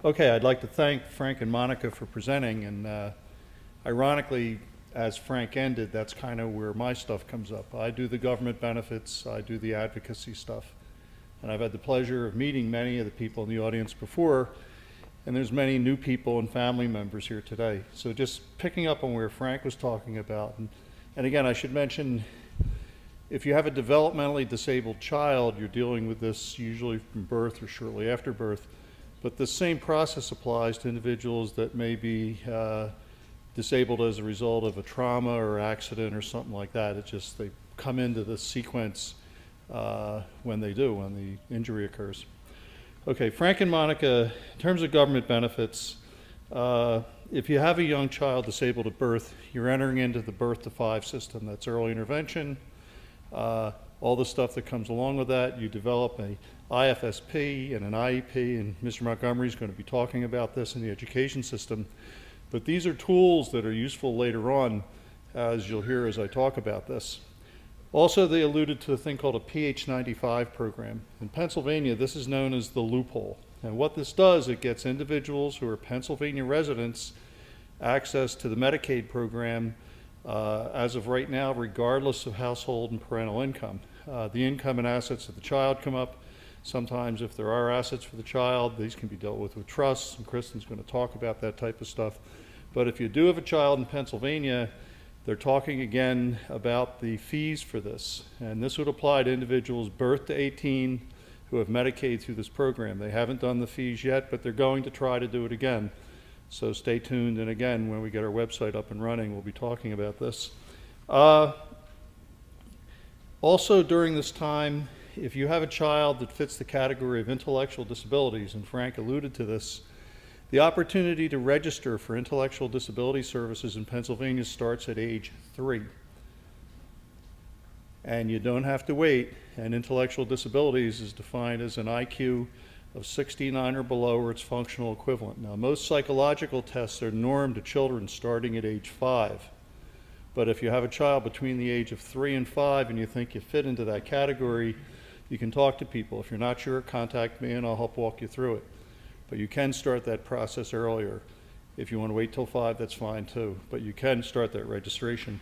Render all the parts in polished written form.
Okay, I'd like to thank Frank and Monica for presenting, and ironically, as Frank ended, that's kind of where my stuff comes up. I do the government benefits, I do the advocacy stuff, and I've had the pleasure of meeting many of the people in the audience before, and there's many new people and family members here today. So just picking up on where Frank was talking about, and again, I should mention, if you have a developmentally disabled child, you're dealing with this usually from birth or shortly after birth. But the same process applies to individuals that may be disabled as a result of a trauma or accident or something like that. It's just they come into the sequence when the injury occurs. Okay, Frank and Monica, in terms of government benefits, if you have a young child disabled at birth, you're entering into the birth to 5 system. That's early intervention, all the stuff that comes along with that. You develop a IFSP and an IEP, and Mr. Montgomery is going to be talking about this in the education system. But these are tools that are useful later on, as you'll hear as I talk about this. Also, they alluded to a thing called a PH95 program. In Pennsylvania, this is known as the loophole. And what this does, it gets individuals who are Pennsylvania residents access to the Medicaid program as of right now, regardless of household and parental income. The income and assets of the child come up. Sometimes if there are assets for the child, these can be dealt with trusts, and Kristen's going to talk about that type of stuff. But if you do have a child in Pennsylvania, they're talking again about the fees for this. And this would apply to individuals birth to 18 who have Medicaid through this program. They haven't done the fees yet, but they're going to try to do it again. So stay tuned, and again, when we get our website up and running, we'll be talking about this. Also during this time, if you have a child that fits the category of intellectual disabilities, and Frank alluded to this, the opportunity to register for intellectual disability services in Pennsylvania starts at age 3. And you don't have to wait, and intellectual disabilities is defined as an IQ of 69 or below, or its functional equivalent. Now, most psychological tests are normed to children starting at age 5. But if you have a child between the age of 3 and 5 and you think you fit into that category, you can talk to people. If you're not sure, contact me and I'll help walk you through it. But you can start that process earlier. If you want to wait till 5, that's fine too. But you can start that registration.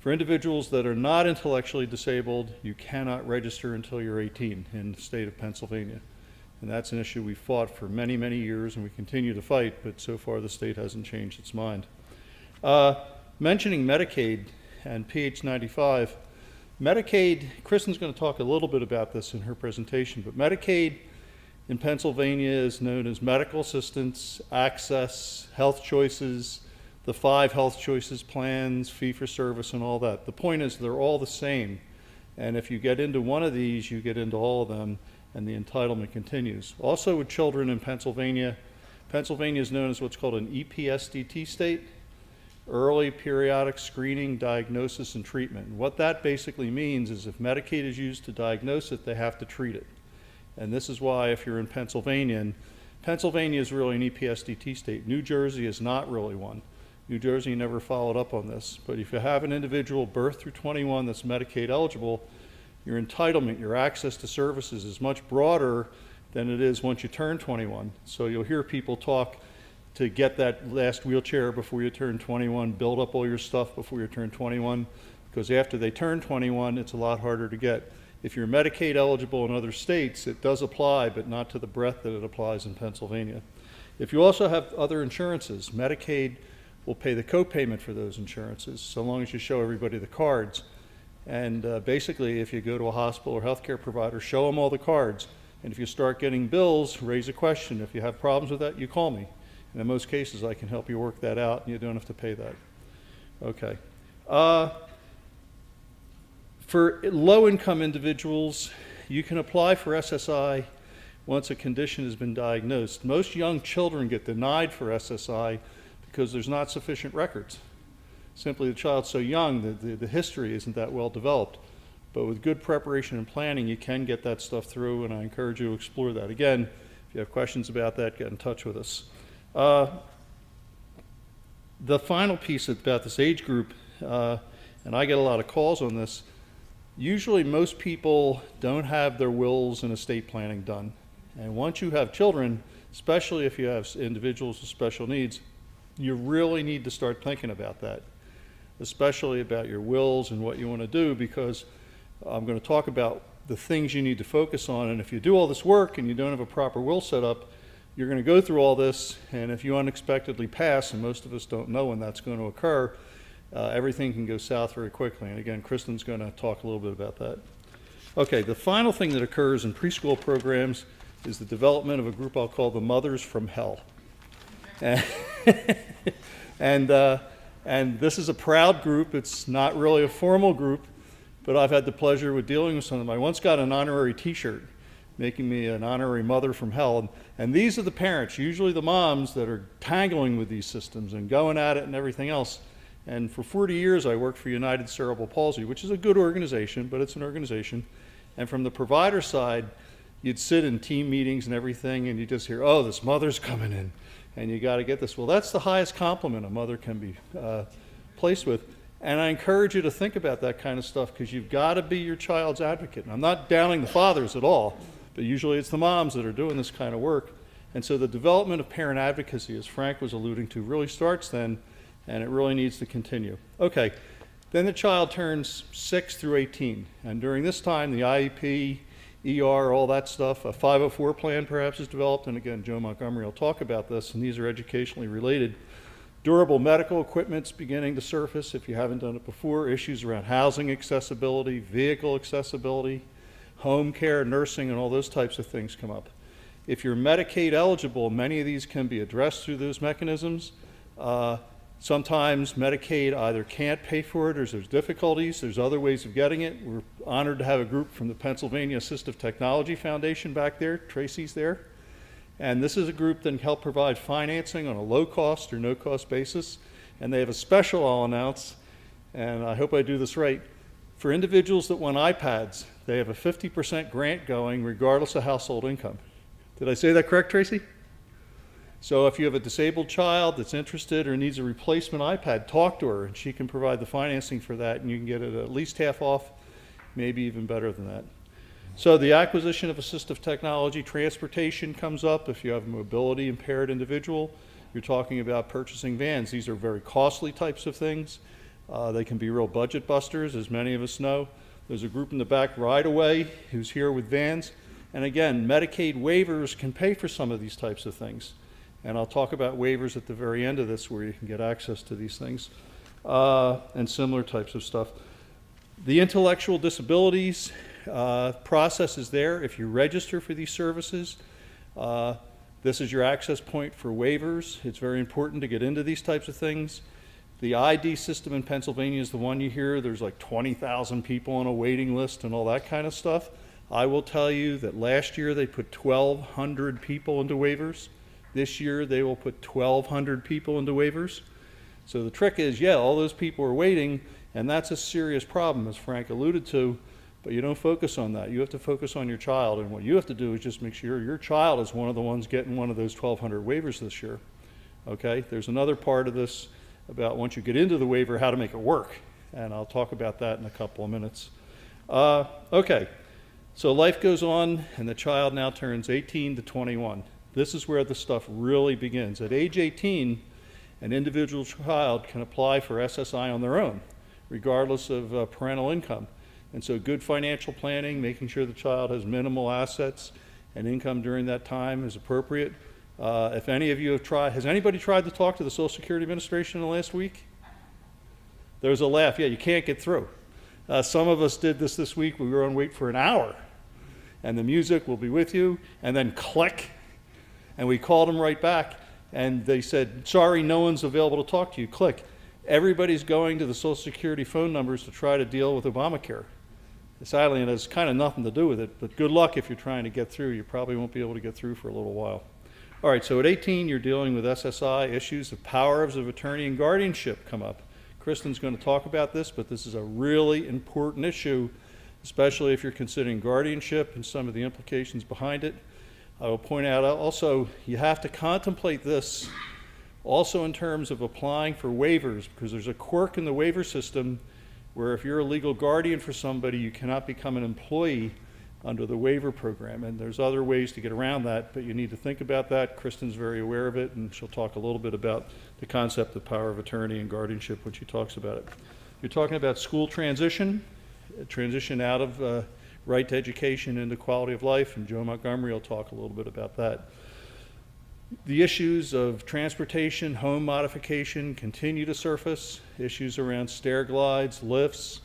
For individuals that are not intellectually disabled, you cannot register until you're 18 in the state of Pennsylvania. And that's an issue we fought for many, many years, and we continue to fight, but so far the state hasn't changed its mind. Mentioning Medicaid and PH95, Medicaid, Kristen's going to talk a little bit about this in her presentation, but Medicaid in Pennsylvania is known as medical assistance, access, health choices, the 5 health choices plans, fee-for-service, and all that. The point is they're all the same, and if you get into one of these, you get into all of them, and the entitlement continues. Also with children in Pennsylvania, Pennsylvania is known as what's called an EPSDT state, early periodic screening, diagnosis, and treatment. And what that basically means is if Medicaid is used to diagnose it, they have to treat it. And this is why if you're in Pennsylvania, and Pennsylvania is really an EPSDT state. New Jersey is not really one. New Jersey never followed up on this. But if you have an individual birth through 21 that's Medicaid eligible, your entitlement, your access to services is much broader than it is once you turn 21. So you'll hear people talk to get that last wheelchair before you turn 21, build up all your stuff before you turn 21, because after they turn 21, it's a lot harder to get. If you're Medicaid eligible in other states, it does apply, but not to the breadth that it applies in Pennsylvania. If you also have other insurances, Medicaid will pay the co-payment for those insurances, so long as you show everybody the cards. And basically, if you go to a hospital or healthcare provider, show them all the cards. And if you start getting bills, raise a question. If you have problems with that, you call me. And in most cases, I can help you work that out, and you don't have to pay that. Okay. For low-income individuals, you can apply for SSI once a condition has been diagnosed. Most young children get denied for SSI because there's not sufficient records. Simply the child's so young that the history isn't that well developed. But with good preparation and planning, you can get that stuff through, and I encourage you to explore that. Again, if you have questions about that, get in touch with us. The final piece about this age group, and I get a lot of calls on this, usually most people don't have their wills and estate planning done. And once you have children, especially if you have individuals with special needs, you really need to start thinking about that, especially about your wills and what you want to do, because I'm going to talk about the things you need to focus on. And if you do all this work and you don't have a proper will set up, you're going to go through all this, and if you unexpectedly pass, and most of us don't know when that's going to occur, everything can go south very quickly. And again, Kristen's going to talk a little bit about that. Okay, the final thing that occurs in preschool programs is the development of a group I'll call the Mothers from Hell. And this is a proud group. It's not really a formal group, but I've had the pleasure with dealing with some of them. I once got an honorary T-shirt making me an honorary Mother from Hell. And these are the parents, usually the moms, that are tangling with these systems and going at it and everything else. And for 40 years, I worked for United Cerebral Palsy, which is a good organization, but it's an organization. And from the provider side, you'd sit in team meetings and everything, and you just hear, oh, this mother's coming in, and you got to get this. Well, that's the highest compliment a mother can be placed with. And I encourage you to think about that kind of stuff, because you've got to be your child's advocate. And I'm not downing the fathers at all, but usually it's the moms that are doing this kind of work. And so the development of parent advocacy, as Frank was alluding to, really starts then, and it really needs to continue. Okay, then the child turns 6 through 18. And during this time, the IEP, ER, all that stuff, a 504 plan perhaps is developed. And again, Joe Montgomery will talk about this, and these are educationally related. Durable medical equipment's beginning to surface if you haven't done it before. Issues around housing accessibility, vehicle accessibility, home care, nursing, and all those types of things come up. If you're Medicaid eligible, many of these can be addressed through those mechanisms. Sometimes Medicaid either can't pay for it or there's difficulties. There's other ways of getting it. We're honored to have a group from the Pennsylvania Assistive Technology Foundation back there. Tracy's there. And this is a group that can help provide financing on a low-cost or no-cost basis. And they have a special I'll announce, and I hope I do this right. For individuals that want iPads, they have a 50% grant going regardless of household income. Did I say that correct, Tracy? So if you have a disabled child that's interested or needs a replacement iPad, talk to her, and she can provide the financing for that, and you can get it at least half off, maybe even better than that. So the acquisition of assistive technology, transportation comes up. If you have a mobility impaired individual, you're talking about purchasing vans. These are very costly types of things. They can be real budget busters, as many of us know. There's a group in the back right away who's here with vans. And again, Medicaid waivers can pay for some of these types of things. And I'll talk about waivers at the very end of this, where you can get access to these things and similar types of stuff. The intellectual disabilities process is there. If you register for these services, this is your access point for waivers. It's very important to get into these types of things. The ID system in Pennsylvania is the one you hear. There's like 20,000 people on a waiting list and all that kind of stuff. I will tell you that last year they put 1,200 people into waivers. This year they will put 1,200 people into waivers. So the trick is, yeah, all those people are waiting, and that's a serious problem, as Frank alluded to, but you don't focus on that. You have to focus on your child, and what you have to do is just make sure your child is one of the ones getting one of those 1,200 waivers this year. Okay, there's another part of this about once you get into the waiver, how to make it work, and I'll talk about that in a couple of minutes. Okay, so life goes on, and the child now turns 18 to 21. This is where the stuff really begins. At age 18, an individual child can apply for SSI on their own, regardless of parental income. And so good financial planning, making sure the child has minimal assets and income during that time is appropriate. If any of you have tried, has anybody tried to talk to the Social Security Administration in the last week? There's a laugh. Yeah, you can't get through. Some of us did this week. We were on wait for an hour. And the music will be with you, and then click. And we called them right back, and they said, sorry, no one's available to talk to you. Click. Everybody's going to the Social Security phone numbers to try to deal with Obamacare. Sadly, it has kind of nothing to do with it, but good luck if you're trying to get through. You probably won't be able to get through for a little while. All right, so at 18, you're dealing with SSI issues. The powers of attorney and guardianship come up. Kristen's going to talk about this, but this is a really important issue, especially if you're considering guardianship and some of the implications behind it. I will point out also, you have to contemplate this also in terms of applying for waivers, because there's a quirk in the waiver system where if you're a legal guardian for somebody, you cannot become an employee under the waiver program. And there's other ways to get around that, but you need to think about that. Kristen's very aware of it, and she'll talk a little bit about the concept of power of attorney and guardianship when she talks about it. You're talking about school transition out of right to education into quality of life, and Joe Montgomery will talk a little bit about that. The issues of transportation, home modification continue to surface. Issues around stair glides, lifts.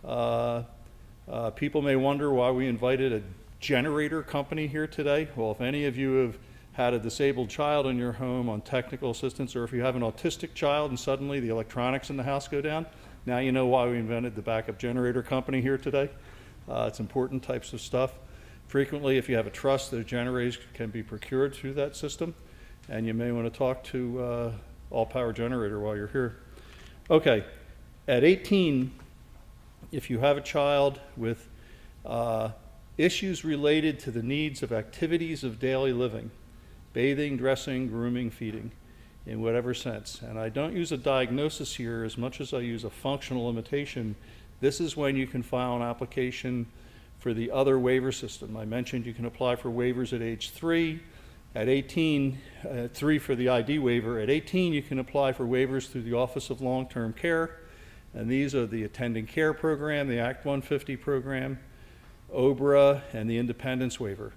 People may wonder why we invited a generator company here today. Well, if any of you have had a disabled child in your home on technical assistance, or if you have an autistic child and suddenly the electronics in the house go down, now you know why we invented the backup generator company here today. It's important types of stuff. Frequently, if you have a trust, those generators can be procured through that system, and you may want to talk to All Power Generator while you're here. Okay, at 18, if you have a child with issues related to the needs of activities of daily living, bathing, dressing, grooming, feeding, in whatever sense, and I don't use a diagnosis here as much as I use a functional limitation, this is when you can file an application for the other waiver system. I mentioned you can apply for waivers at age 3. At 18, 3 for the ID waiver. At 18, you can apply for waivers through the Office of Long-Term Care. And these are the Attending Care Program, the Act 150 program, OBRA, and the Independence Waiver.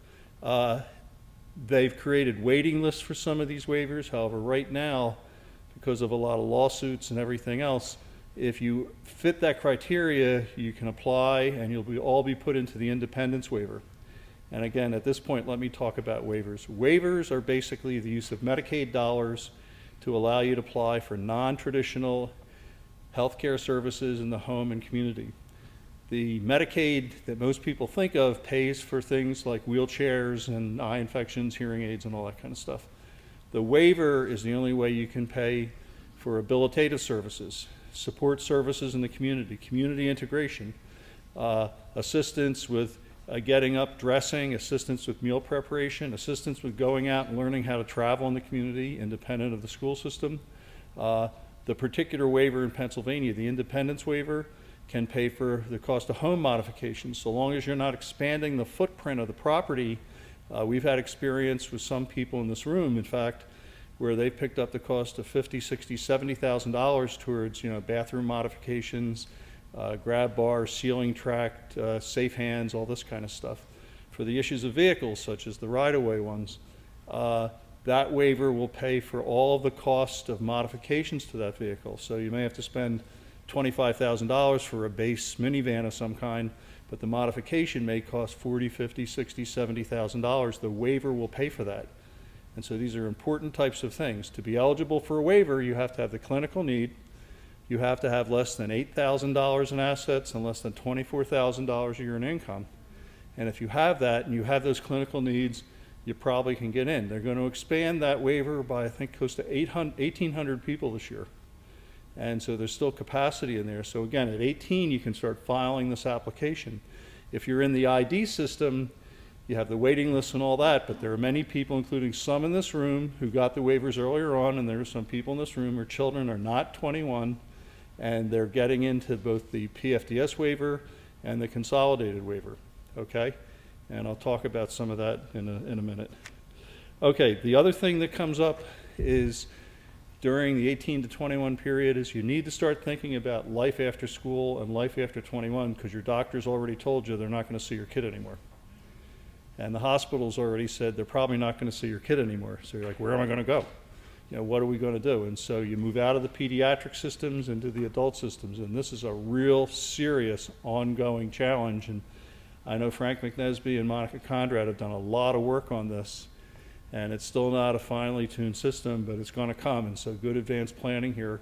They've created waiting lists for some of these waivers. However, right now, because of a lot of lawsuits and everything else, if you fit that criteria, you can apply and you'll all be put into the Independence Waiver. And again, at this point, let me talk about waivers. Waivers are basically the use of Medicaid dollars to allow you to apply for non-traditional healthcare services in the home and community. The Medicaid that most people think of pays for things like wheelchairs and eye infections, hearing aids, and all that kind of stuff. The waiver is the only way you can pay for habilitative services, support services in the community integration, assistance with getting up, dressing, assistance with meal preparation, assistance with going out and learning how to travel in the community independent of the school system. The particular waiver in Pennsylvania, the Independence Waiver, can pay for the cost of home modifications so long as you're not expanding the footprint of the property. We've had experience with some people in this room, in fact, where they picked up the cost of $50,000, $60,000, $70,000 towards bathroom modifications, grab bars, ceiling tract, safe hands, all this kind of stuff. For the issues of vehicles, such as the right-of-way ones, that waiver will pay for all of the cost of modifications to that vehicle. So you may have to spend $25,000 for a base minivan of some kind, but the modification may cost $40,000, $50,000, $60,000, $70,000. The waiver will pay for that. And so these are important types of things. To be eligible for a waiver, you have to have the clinical need. You have to have less than $8,000 in assets and less than $24,000 a year in income. And if you have that and you have those clinical needs, you probably can get in. They're going to expand that waiver by, I think, close to 1,800 people this year. And so there's still capacity in there. So again, at 18, you can start filing this application. If you're in the ID system, you have the waiting list and all that, but there are many people, including some in this room, who got the waivers earlier on, and there are some people in this room whose children are not 21, and they're getting into both the PFDS waiver and the consolidated waiver, okay? And I'll talk about some of that in a minute. Okay, the other thing that comes up is during the 18 to 21 period is you need to start thinking about life after school and life after 21, because your doctor's already told you they're not going to see your kid anymore. And the hospital's already said they're probably not going to see your kid anymore. So you're like, where am I going to go? What are we going to do? And so you move out of the pediatric systems into the adult systems. And this is a real serious ongoing challenge. And I know Frank McNesby and Monica Conrad have done a lot of work on this. And it's still not a finely tuned system, but it's going to come. And so good advanced planning here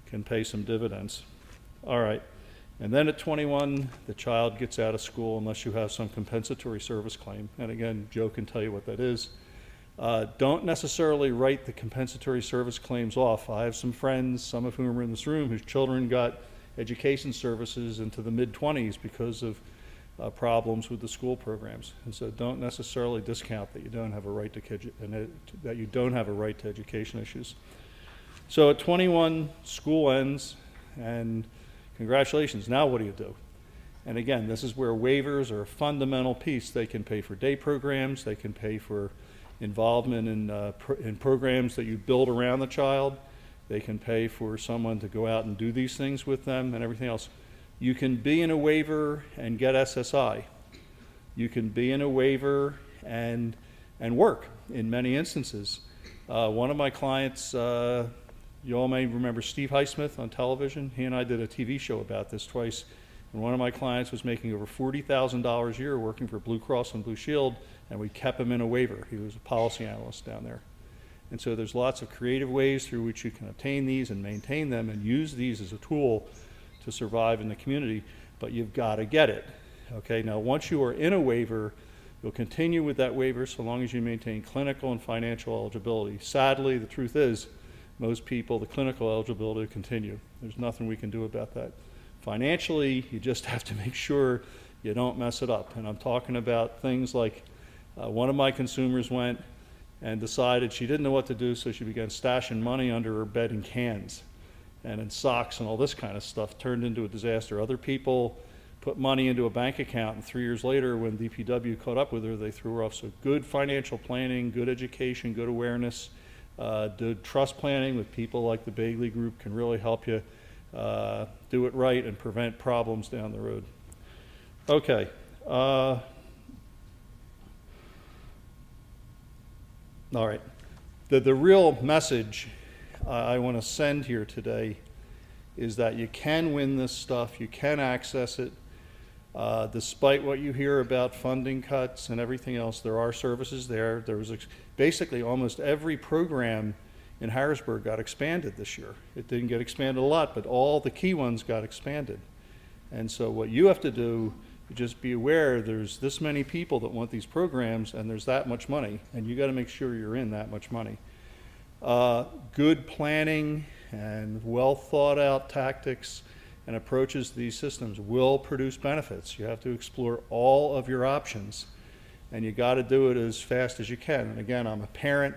can pay some dividends. All right. And then at 21, the child gets out of school unless you have some compensatory service claim. And again, Joe can tell you what that is. Don't necessarily write the compensatory service claims off. I have some friends, some of whom are in this room, whose children got education services into the mid-20s because of problems with the school programs. And so don't necessarily discount that you don't have a right to education issues. So at 21, school ends, and congratulations, now what do you do? And again, this is where waivers are a fundamental piece. They can pay for day programs, they can pay for involvement in programs that you build around the child, they can pay for someone to go out and do these things with them and everything else. You can be in a waiver and get SSI. You can be in a waiver and work in many instances. One of my clients, you all may remember Steve Highsmith on television. He and I did a TV show about this twice. And one of my clients was making over $40,000 a year working for Blue Cross and Blue Shield, and we kept him in a waiver. He was a policy analyst down there. And so there's lots of creative ways through which you can obtain these and maintain them and use these as a tool to survive in the community, but you've got to get it. Okay, now once you are in a waiver, you'll continue with that waiver so long as you maintain clinical and financial eligibility. Sadly, the truth is, most people, the clinical eligibility will continue. There's nothing we can do about that. Financially, you just have to make sure you don't mess it up. And I'm talking about things like one of my consumers went and decided she didn't know what to do, so she began stashing money under her bed in cans and in socks and all this kind of stuff. Turned into a disaster. Other people put money into a bank account, and 3 years later, when DPW caught up with her, they threw her off. So good financial planning, good education, good awareness, good trust planning with people like the Bagley Group can really help you do it right and prevent problems down the road. Okay. All right. The real message I want to send here today is that you can win this stuff, you can access it. Despite what you hear about funding cuts and everything else, there are services there. There was basically almost every program in Harrisburg got expanded this year. It didn't get expanded a lot, but all the key ones got expanded. And so what you have to do, you just be aware there's this many people that want these programs and there's that much money, and you got to make sure you're in that much money. Good planning and well thought out tactics and approaches to these systems will produce benefits. You have to explore all of your options, and you got to do it as fast as you can. And again, I'm a parent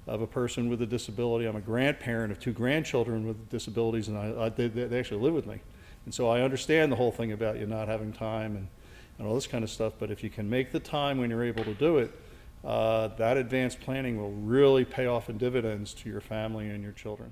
of a person with a disability. I'm a grandparent of 2 grandchildren with disabilities, and they actually live with me. And so I understand the whole thing about you not having time and all this kind of stuff, but if you can make the time when you're able to do it, that advanced planning will really pay off in dividends to your family and your children.